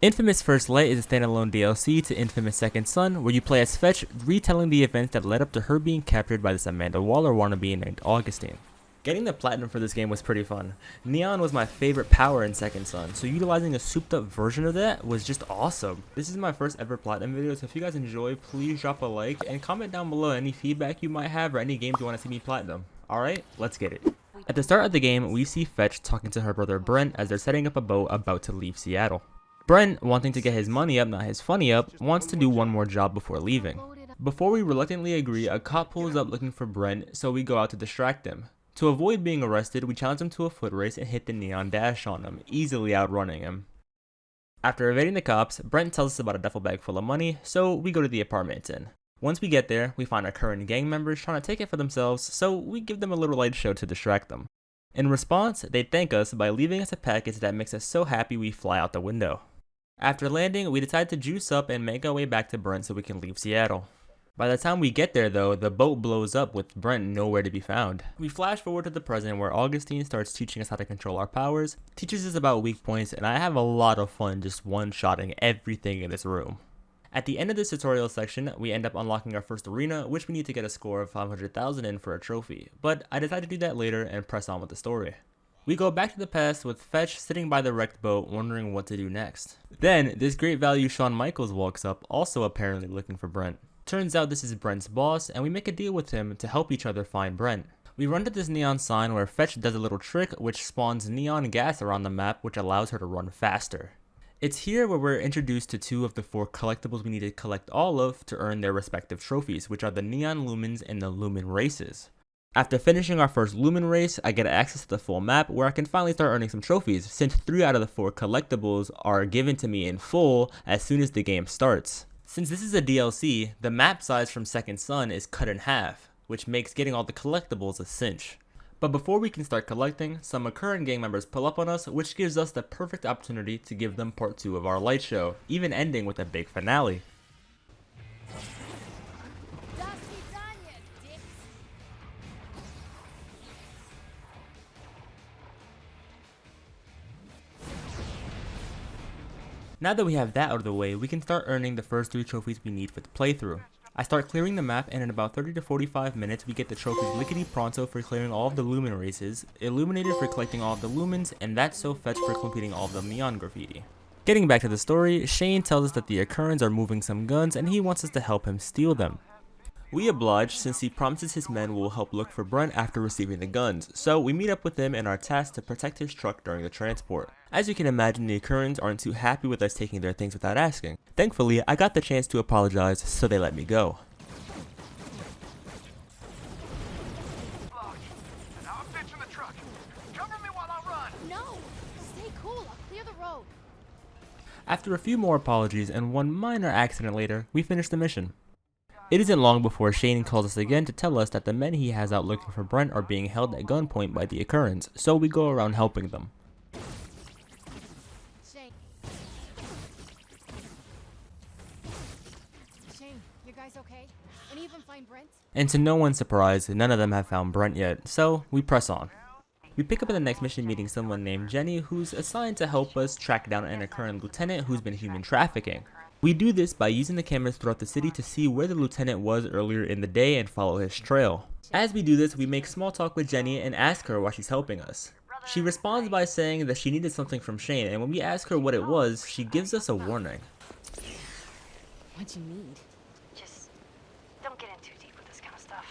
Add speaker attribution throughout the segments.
Speaker 1: Infamous First Light is a standalone DLC to Infamous Second Son, where you play as Fetch, retelling the events that led up to her being captured by this Amanda Waller wannabe named Augustine. Getting the platinum for this game was pretty fun. Neon was my favorite power in Second Son, so utilizing a souped up version of that was just awesome. This is my first ever platinum video, so if you guys enjoy, please drop a like and comment down below any feedback you might have or any games you want to see me platinum. Alright, let's get it. At the start of the game, we see Fetch talking to her brother Brent as they're setting up a boat about to leave Seattle. Brent, wanting to get his money up, not his funny up, wants to do one more job before leaving. Before we reluctantly agree, a cop pulls up looking for Brent, so we go out to distract him. To avoid being arrested, we challenge him to a foot race and hit the neon dash on him, easily outrunning him. After evading the cops, Brent tells us about a duffel bag full of money, so we go to the apartment it's in. Once we get there, we find our current gang members trying to take it for themselves, so we give them a little light show to distract them. In response, they thank us by leaving us a package that makes us so happy we fly out the window. After landing, we decide to juice up and make our way back to Brent so we can leave Seattle. By the time we get there though, the boat blows up with Brent nowhere to be found. We flash forward to the present where Augustine starts teaching us how to control our powers, teaches us about weak points, and I have a lot of fun just one-shotting everything in this room. At the end of this tutorial section, we end up unlocking our first arena, which we need to get a score of 500,000 in for a trophy, but I decide to do that later and press on with the story. We go back to the past with Fetch sitting by the wrecked boat wondering what to do next. Then, this great value Shawn Michaels walks up, also apparently looking for Brent. Turns out this is Brent's boss, and we make a deal with him to help each other find Brent. We run to this neon sign where Fetch does a little trick which spawns neon gas around the map which allows her to run faster. It's here where we're introduced to 2 of the 4 collectibles we need to collect all of to earn their respective trophies, which are the Neon Lumens and the Lumen Races. After finishing our first Lumen race, I get access to the full map where I can finally start earning some trophies, since 3 out of the 4 collectibles are given to me in full as soon as the game starts. Since this is a DLC, the map size from Second Son is cut in half, which makes getting all the collectibles a cinch. But before we can start collecting, some current gang members pull up on us, which gives us the perfect opportunity to give them part 2 of our light show, even ending with a big finale. Now that we have that out of the way, we can start earning the first 3 trophies we need for the playthrough. I start clearing the map, and in about 30 to 45 minutes we get the trophies Lickety Pronto for clearing all of the Lumen races, Illuminated for collecting all of the Lumens, and That's So Fetch for completing all of the Neon graffiti. Getting back to the story, Shane tells us that the Occurrence are moving some guns and he wants us to help him steal them. We oblige since he promises his men will help look for Brent after receiving the guns, so we meet up with him and are tasked to protect his truck during the transport. As you can imagine, the Occurrence aren't too happy with us taking their things without asking. Thankfully, I got the chance to apologize, so they let me go. After a few more apologies and one minor accident later, we finish the mission. It isn't long before Shane calls us again to tell us that the men he has out looking for Brent are being held at gunpoint by the Occurrence, so we go around helping them.
Speaker 2: Shane, you guys okay? Any of them find Brent?
Speaker 1: And to no one's surprise, none of them have found Brent yet, so we press on. We pick up in the next mission meeting someone named Jenny who's assigned to help us track down an current lieutenant who's been human trafficking. We do this by using the cameras throughout the city to see where the lieutenant was earlier in the day and follow his trail. As we do this, we make small talk with Jenny and ask her why she's helping us. She responds by saying that she needed something from Shane, and when we ask her what it was, she gives us a warning.
Speaker 2: What you need?
Speaker 3: Just don't get in too deep with this kind of stuff.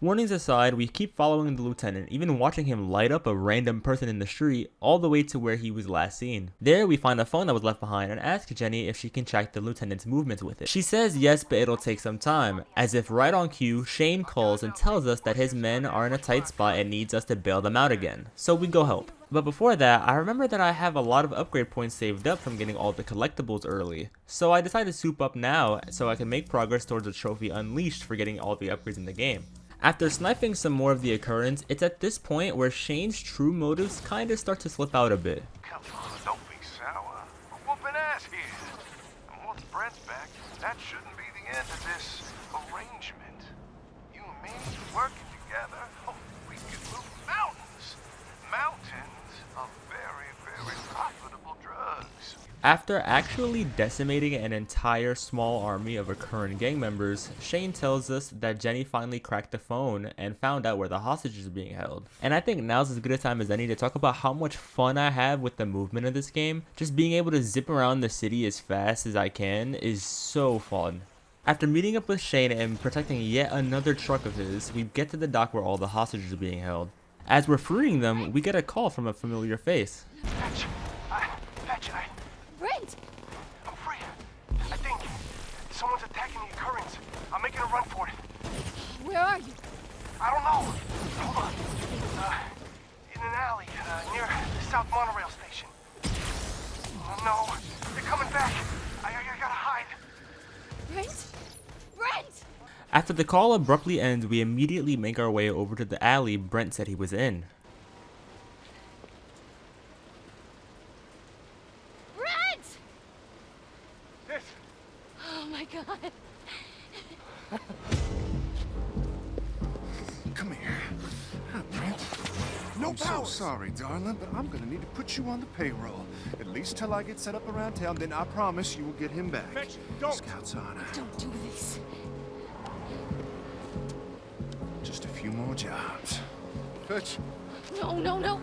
Speaker 1: Warnings aside, we keep following the lieutenant, even watching him light up a random person in the street all the way to where he was last seen. There, we find a phone that was left behind and ask Jenny if she can track the lieutenant's movements with it. She says yes, but it'll take some time. As if right on cue, Shane calls and tells us that his men are in a tight spot and needs us to bail them out again. So we go help. But before that, I remember that I have a lot of upgrade points saved up from getting all the collectibles early. So I decided to soup up now so I can make progress towards the trophy Unleashed for getting all the upgrades in the game. After sniping some more of the Occurrence, it's at this point where Shane's true motives kinda start to slip out a bit.
Speaker 4: Come on, don't be sour. We're whooping ass here. And once Brent's back, that shouldn't be the end of this arrangement. You and me working together, oh, we can move mountains. Mountains of very, very profitable drugs.
Speaker 1: After actually decimating an entire small army of recurrent gang members, Shane tells us that Jenny finally cracked the phone and found out where the hostages are being held. And I think now's as good a time as any to talk about how much fun I have with the movement of this game. Just being able to zip around the city as fast as I can is so fun. After meeting up with Shane and protecting yet another truck of his, we get to the dock where all the hostages are being held. As we're freeing them, we get a call from a familiar face.
Speaker 4: Fetch.
Speaker 2: Brent!
Speaker 4: I'm free. I think someone's attacking the occurrence. I'm making a run for it.
Speaker 2: Where are you?
Speaker 4: I don't know. Hold on. In an alley near the South Monorail station. Oh no, they're coming back. I gotta hide.
Speaker 2: Brent? Brent!
Speaker 1: After the call abruptly ends, we immediately make our way over to the alley Brent said he was in.
Speaker 2: Brent!
Speaker 4: This.
Speaker 2: Oh my god.
Speaker 5: Come here. Hi, Brent. I'm so sorry, darling, but I'm gonna need to put you on the payroll. At least till I get set up around town, then I promise you will get him back.
Speaker 4: Fetch, don't.
Speaker 5: Scout's honor.
Speaker 2: Don't do this.
Speaker 5: Just a few more jobs. Fetch.
Speaker 2: No.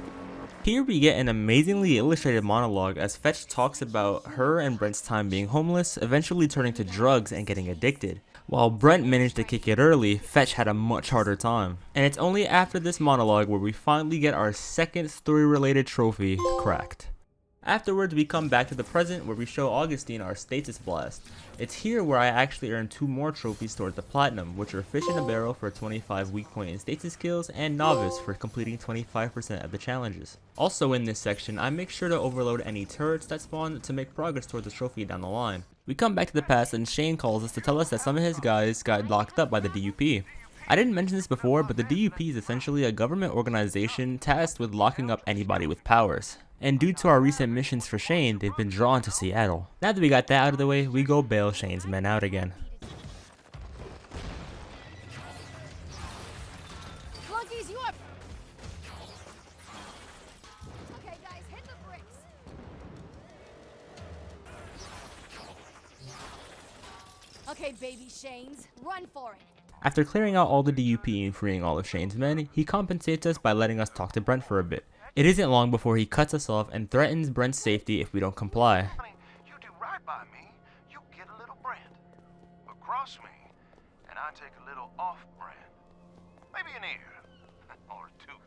Speaker 1: Here we get an amazingly illustrated monologue as Fetch talks about her and Brent's time being homeless, eventually turning to drugs and getting addicted. While Brent managed to kick it early, Fetch had a much harder time. And it's only after this monologue where we finally get our second story-related trophy cracked. Afterwards, we come back to the present where we show Augustine our status blast. It's here where I actually earned 2 more trophies towards the platinum, which are Fish in a Barrel for 25 weak point and status skills, and Novice for completing 25% of the challenges. Also in this section, I make sure to overload any turrets that spawn to make progress towards the trophy down the line. We come back to the past and Shane calls us to tell us that some of his guys got locked up by the DUP. I didn't mention this before, but the DUP is essentially a government organization tasked with locking up anybody with powers. And due to our recent missions for Shane, they've been drawn to Seattle. Now that we got that out of the way, we go bail Shane's men out again.
Speaker 2: Flunkies, you up? Okay, guys, hit the bricks. Okay, baby Shanes, run for it.
Speaker 1: After clearing out all the DUP and freeing all of Shane's men, he compensates us by letting us talk to Brent for a bit. It isn't long before he cuts us off and threatens Brent's safety if we don't comply.
Speaker 4: Honey, you do right by me, you get a little brand. But cross me, and I take a little off brand. Maybe an ear. Or a tooth.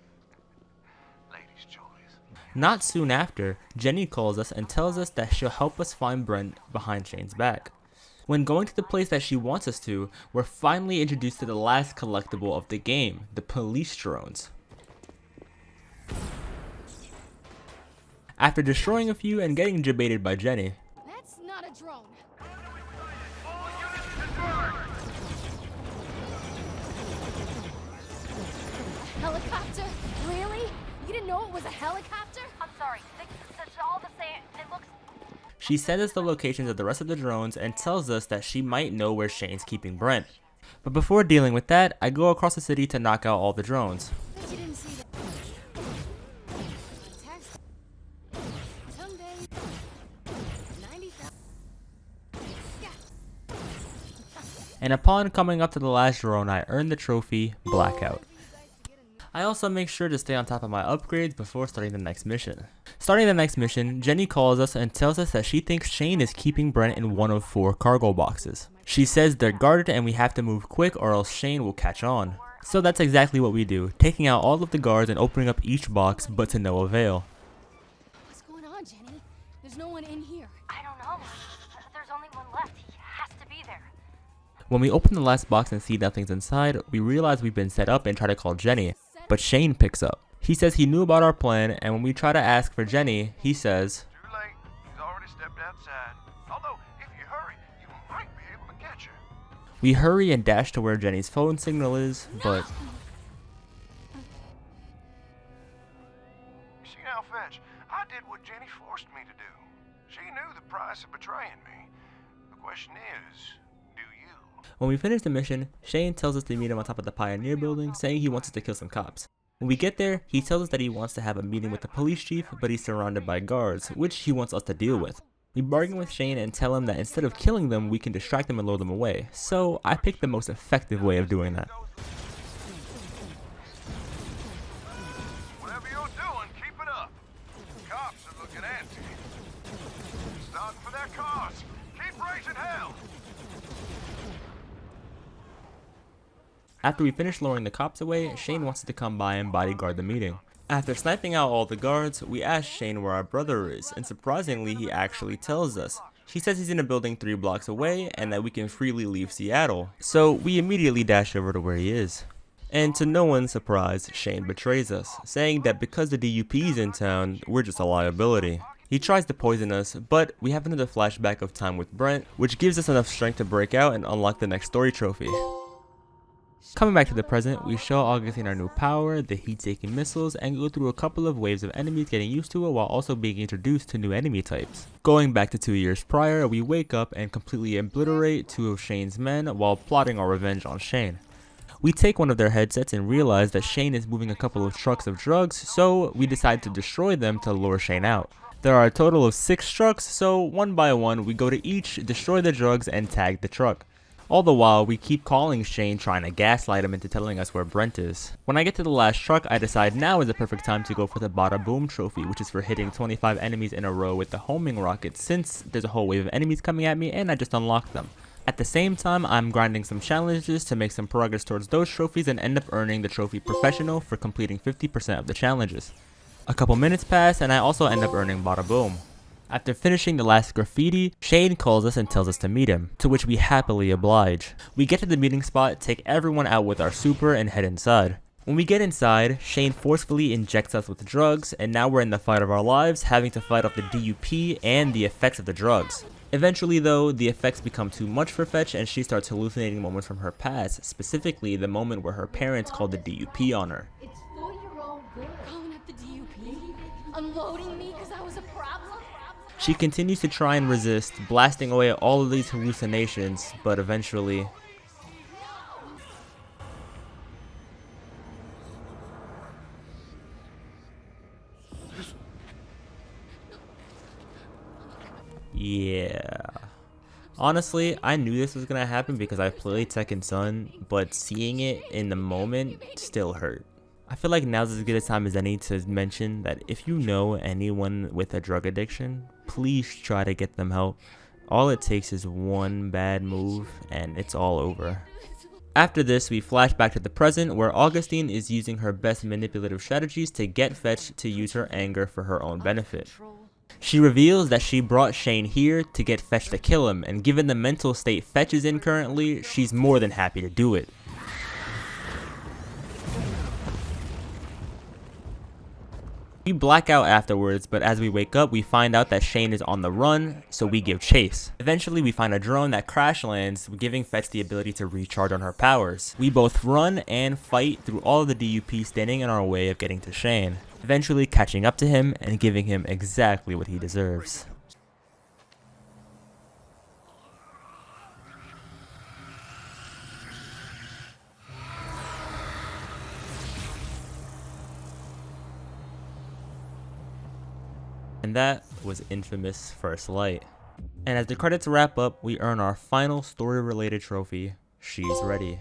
Speaker 4: Lady's choice.
Speaker 1: Not soon after, Jenny calls us and tells us that she'll help us find Brent behind Shane's back. When going to the place that she wants us to, we're finally introduced to the last collectible of the game, the police drones. After destroying a few and getting debated by Jenny,
Speaker 2: That's not a drone.
Speaker 4: All units confirmed!
Speaker 2: A helicopter? Really? You didn't know it was a helicopter?
Speaker 3: I'm sorry. It's all the same. It looks...
Speaker 1: she sends us the locations of the rest of the drones and tells us that she might know where Shane's keeping Brent. But before dealing with that, I go across the city to knock out all the drones.
Speaker 2: Bet you didn't see that. Text. Someday. 90,000. Yeah.
Speaker 1: And upon coming up to the last drone, I earn the trophy, Blackout. I also make sure to stay on top of my upgrades before starting the next mission. Starting the next mission, Jenny calls us and tells us that she thinks Shane is keeping Brent in one of 4 cargo boxes. She says they're guarded and we have to move quick or else Shane will catch on. So that's exactly what we do, taking out all of the guards and opening up each box, but to no avail.
Speaker 2: What's going on, Jenny? There's no one in here.
Speaker 3: I don't know. There's only one left. He has to be there.
Speaker 1: When we open the last box and see nothing's inside, we realize we've been set up and try to call Jenny, but Shane picks up. He says he knew about our plan, and when we try to ask for Jenny, he says,
Speaker 4: Too late. He's already stepped outside. Although, if you hurry, you might be able to catch her.
Speaker 1: we hurry and dash to where Jenny's phone signal is, but
Speaker 4: You see now, Fetch, I did what Jenny forced me to do. She knew the price of betraying me. The question is, do you?
Speaker 1: when we finish the mission, Shane tells us to meet him on top of the Pioneer building, saying he wants us to kill some cops. When we get there, he tells us that he wants to have a meeting with the police chief, but he's surrounded by guards, which he wants us to deal with. We bargain with Shane and tell him that instead of killing them, we can distract them and lure them away. So I picked the most effective way of doing that.
Speaker 4: Whatever you're doing, keep it up. Cops are looking antsy. Starting for their cars. Keep raising hell.
Speaker 1: After we finish luring the cops away, Shane wants us to come by and bodyguard the meeting. After sniping out all the guards, we ask Shane where our brother is, and surprisingly he actually tells us. He says he's in a building 3 blocks away and that we can freely leave Seattle. So we immediately dash over to where he is. And to no one's surprise, Shane betrays us, saying that because the DUP's in town, we're just a liability. He tries to poison us, but we have another flashback of time with Brent, which gives us enough strength to break out and unlock the next story trophy. Coming back to the present, we show Augustine our new power, the heat-taking missiles, and go through a couple of waves of enemies getting used to it while also being introduced to new enemy types. Going back to 2 years prior, we wake up and completely obliterate 2 of Shane's men while plotting our revenge on Shane. We take one of their headsets and realize that Shane is moving a couple of trucks of drugs, so we decide to destroy them to lure Shane out. There are a total of 6 trucks, so one by one we go to each, destroy the drugs, and tag the truck. All the while, we keep calling Shane trying to gaslight him into telling us where Brent is. When I get to the last truck, I decide now is the perfect time to go for the Bada Boom trophy, which is for hitting 25 enemies in a row with the homing rocket, since there's a whole wave of enemies coming at me and I just unlocked them. At the same time, I'm grinding some challenges to make some progress towards those trophies and end up earning the trophy Professional for completing 50% of the challenges. A couple minutes pass and I also end up earning Bada Boom. After finishing the last graffiti, Shane calls us and tells us to meet him, to which we happily oblige. We get to the meeting spot, take everyone out with our super, and head inside. When we get inside, Shane forcefully injects us with drugs, and now we're in the fight of our lives, having to fight off the DUP and the effects of the drugs. Eventually though, the effects become too much for Fetch and she starts hallucinating moments from her past, specifically the moment where her parents called the DUP on her.
Speaker 2: It's for your own good. Calling up the DUP? Unloading me because I was a problem?
Speaker 1: She continues to try and resist, blasting away all of these hallucinations, but eventually... Yeah. Honestly, I knew this was gonna happen because I played Tekken Sun, but seeing it in the moment still hurt. I feel like now's as good a time as any to mention that if you know anyone with a drug addiction, please try to get them help. All it takes is one bad move and it's all over. After this, we flash back to the present where Augustine is using her best manipulative strategies to get Fetch to use her anger for her own benefit. She reveals that she brought Shane here to get Fetch to kill him, and given the mental state Fetch is in currently, she's more than happy to do it. We black out afterwards, but as we wake up, we find out that Shane is on the run, so we give chase. Eventually, we find a drone that crash lands, giving Fetch the ability to recharge on her powers. We both run and fight through all of the DUP standing in our way of getting to Shane, eventually catching up to him and giving him exactly what he deserves. And that was Infamous First Light. And as the credits wrap up, we earn our final story-related trophy, She's Ready.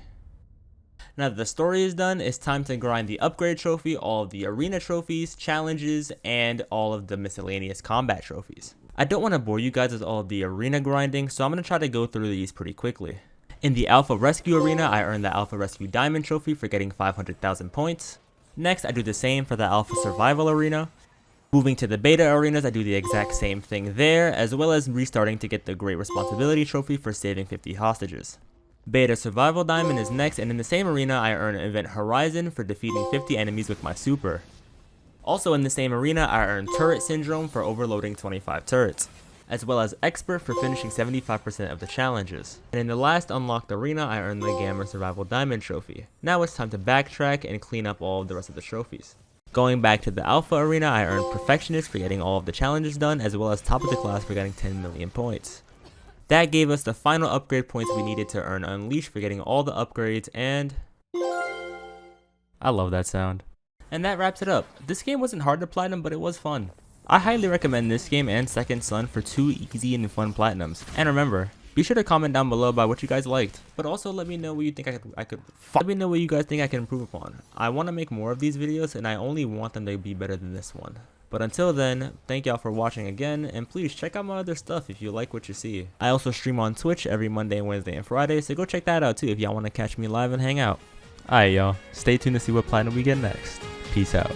Speaker 1: Now that the story is done, it's time to grind the upgrade trophy, all of the arena trophies, challenges, and all of the miscellaneous combat trophies. I don't want to bore you guys with all of the arena grinding, so I'm going to try to go through these pretty quickly. In the Alpha Rescue Arena, I earned the Alpha Rescue Diamond trophy for getting 500,000 points. Next, I do the same for the Alpha Survival Arena. Moving to the beta arenas, I do the exact same thing there, as well as restarting to get the Great Responsibility trophy for saving 50 hostages. Beta Survival Diamond is next, and in the same arena, I earn Event Horizon for defeating 50 enemies with my super. Also in the same arena, I earn Turret Syndrome for overloading 25 turrets, as well as Expert for finishing 75% of the challenges. And in the last unlocked arena, I earned the Gamma Survival Diamond trophy. Now it's time to backtrack and clean up all of the rest of the trophies. Going back to the Alpha Arena, I earned Perfectionist for getting all of the challenges done, as well as Top of the Class for getting 10 million points. That gave us the final upgrade points we needed to earn Unleashed for getting all the upgrades, and... I love that sound. And that wraps it up. This game wasn't hard to platinum, but it was fun. I highly recommend this game and Second Son for 2 easy and fun platinums. And remember, be sure to comment down below about what you guys liked, but also let me know what you think let me know what you guys think I can improve upon. I want to make more of these videos and I only want them to be better than this one. But until then, thank y'all for watching again, and please check out my other stuff if you like what you see. I also stream on Twitch every Monday, Wednesday, and Friday, so go check that out too if y'all want to catch me live and hang out. Alright y'all, stay tuned to see what platinum we get next. Peace out.